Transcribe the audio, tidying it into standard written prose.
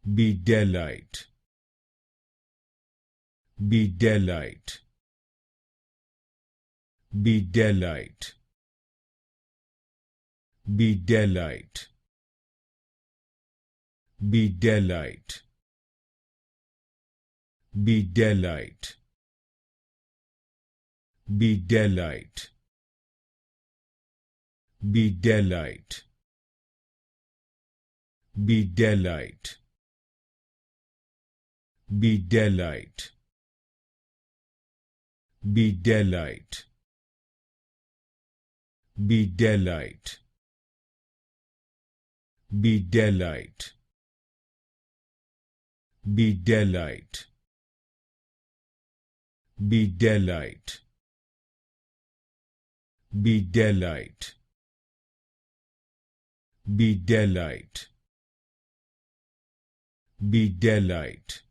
Beidellite, Beidellite, Beidellite, Beidellite, Beidellite, Beidellite, Beidellite, Beidellite, Beidellite, Beidellite, Beidellite, Beidellite, Beidellite, Beidellite, Beidellite, Beidellite, Beidellite, Beidellite,